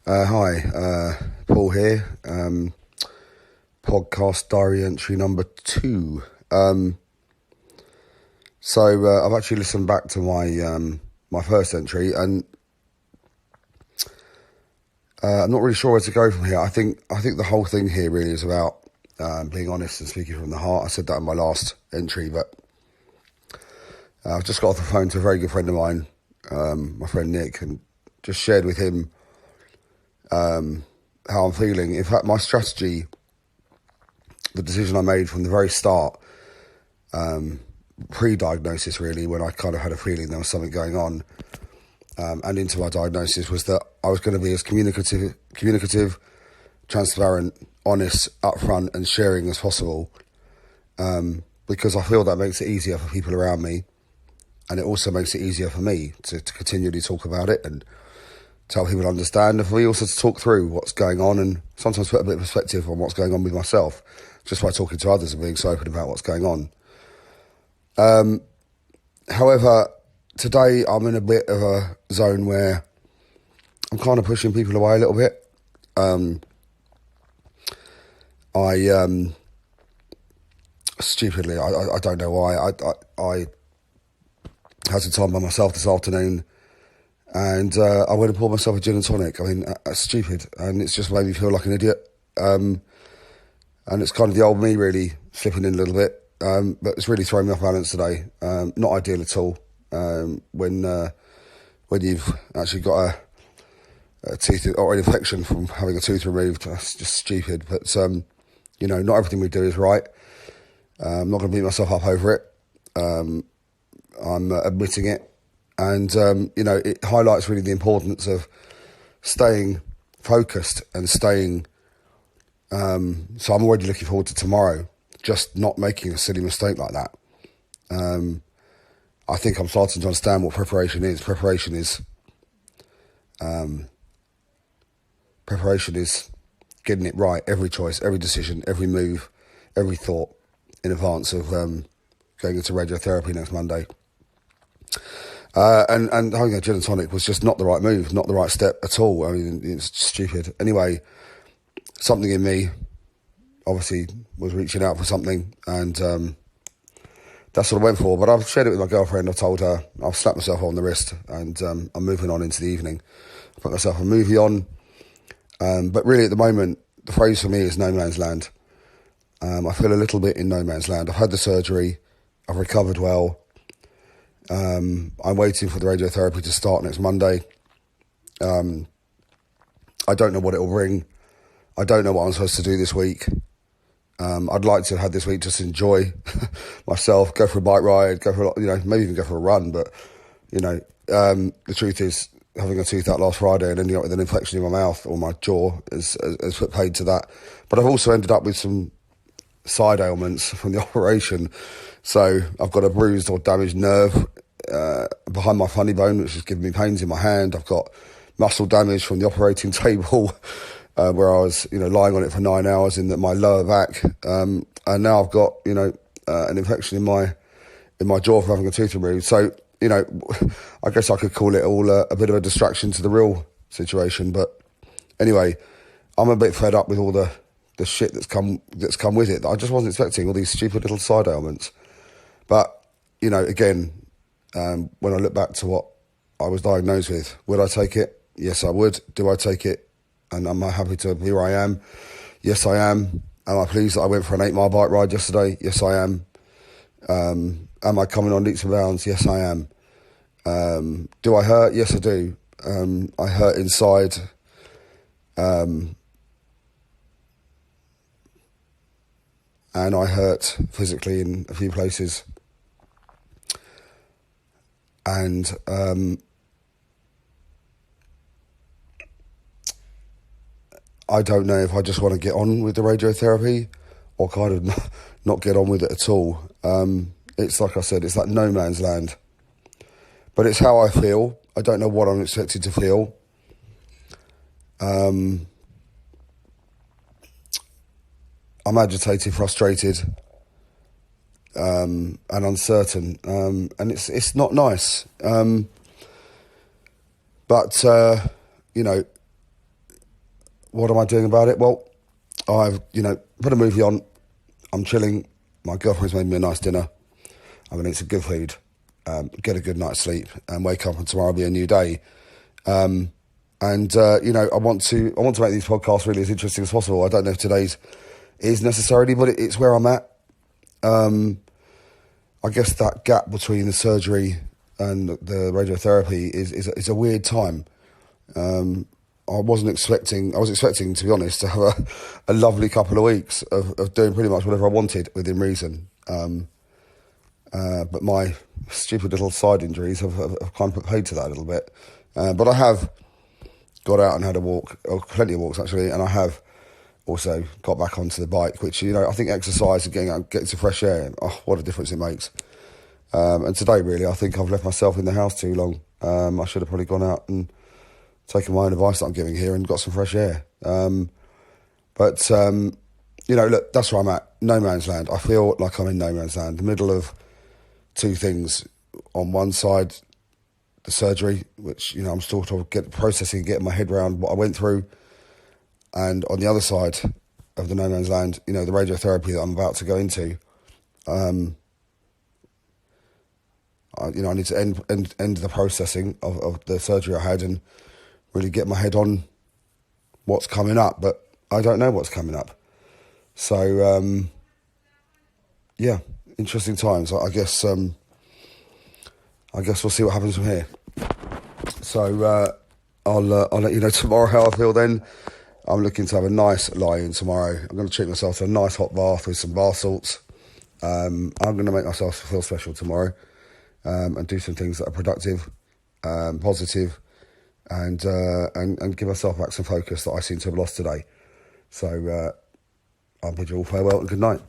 Hi, Paul here. Podcast diary entry number 2. I've actually listened back to my first entry, and I'm not really sure where to go from here. I think the whole thing here really is about being honest and speaking from the heart. I said that in my last entry, but I've just got off the phone to a very good friend of mine, my friend Nick, and just shared with him how I'm feeling. In fact, my strategy, the decision I made from the very start, pre-diagnosis really, when I kind of had a feeling there was something going on, and into my diagnosis, was that I was going to be as communicative, transparent, honest, upfront and sharing as possible, because I feel that makes it easier for people around me, and it also makes it easier for me to continually talk about it and to help people understand, and for me also to talk through what's going on and sometimes put a bit of perspective on what's going on with myself, just by talking to others and being so open about what's going on. However, today I'm in a bit of a zone where I'm kind of pushing people away a little bit. Stupidly, I don't know why, I had some time by myself this afternoon, and I went and poured myself a gin and tonic. I mean, that's stupid, and it's just made me feel like an idiot. And it's kind of the old me really slipping in a little bit, but it's really thrown me off balance today. Not ideal at all. When you've actually got a tooth or an infection from having a tooth removed, that's just stupid. But not everything we do is right. I'm not going to beat myself up over it. I'm admitting it. And, it highlights really the importance of staying focused and staying... so I'm already looking forward to tomorrow, just not making a silly mistake like that. I think I'm starting to understand what preparation is. Preparation is getting it right, every choice, every decision, every move, every thought in advance of going into radiotherapy next Monday. And having a gin and tonic was just not the right move, not the right step at all. I mean, it's stupid. Anyway, something in me obviously was reaching out for something, and that's what I went for. But I've shared it with my girlfriend. I've told her, I've slapped myself on the wrist, and I'm moving on into the evening. I put myself a movie on, but really at the moment, the phrase for me is no man's land. I feel a little bit in no man's land. I've had the surgery, I've recovered well. I'm waiting for the radiotherapy to start next Monday. I don't know what it'll bring. I don't know what I'm supposed to do this week. I'd like to have had this week just enjoy myself, go for a bike ride, go for maybe even go for a run. But the truth is, having a tooth out last Friday and ending up with an infection in my mouth or my jaw has put paid to that. But I've also ended up with some side ailments from the operation. So I've got a bruised or damaged nerve behind my funny bone, which is giving me pains in my hand. I've got muscle damage from the operating table where I was, lying on it for 9 hours in my lower back. And now I've got, an infection in my jaw from having a tooth removed. So, I guess I could call it all a bit of a distraction to the real situation. But anyway, I'm a bit fed up with all the shit that's come with it. I just wasn't expecting all these stupid little side ailments. But, again, when I look back to what I was diagnosed with, would I take it? Yes, I would. Do I take it? And am I happy to be where I am? Yes, I am. Am I pleased that I went for an 8-mile bike ride yesterday? Yes, I am. Am I coming on leaps and bounds? Yes, I am. Do I hurt? Yes, I do. I hurt inside. And I hurt physically in a few places. And I don't know if I just want to get on with the radiotherapy or kind of not get on with it at all. It's like I said, it's like no man's land. But it's how I feel. I don't know what I'm expected to feel. I'm agitated, frustrated, and uncertain, and it's not nice. But what am I doing about it? Well, I've, put a movie on. I'm chilling. My girlfriend's made me a nice dinner. I'm going to eat some good food, get a good night's sleep, and wake up, and tomorrow will be a new day. I want to make these podcasts really as interesting as possible. I don't know if today's is necessarily, but it's where I'm at. I guess that gap between the surgery and the radiotherapy is a weird time. I was expecting, to be honest, to have a lovely couple of weeks of doing pretty much whatever I wanted within reason. But my stupid little side injuries have kind of put paid to that a little bit. But I have got out and had a walk, or plenty of walks actually, and I have also got back onto the bike, which, I think exercise and getting out, getting some fresh air, oh, what a difference it makes. And today, really, I think I've left myself in the house too long. I should have probably gone out and taken my own advice that I'm giving here and got some fresh air. Look, that's where I'm at, no man's land. I feel like I'm in no man's land, the middle of two things. On one side, the surgery, which, I'm still processing, getting my head around what I went through. And on the other side of the no man's land, the radiotherapy that I'm about to go into, I need to end the processing of the surgery I had and really get my head on what's coming up. But I don't know what's coming up. So, interesting times. I guess we'll see what happens from here. So I'll let you know tomorrow how I feel then. I'm looking to have a nice lie-in tomorrow. I'm going to treat myself to a nice hot bath with some bath salts. I'm going to make myself feel special tomorrow and do some things that are productive, positive, and give myself back some focus that I seem to have lost today. So I'll bid you all farewell and good night.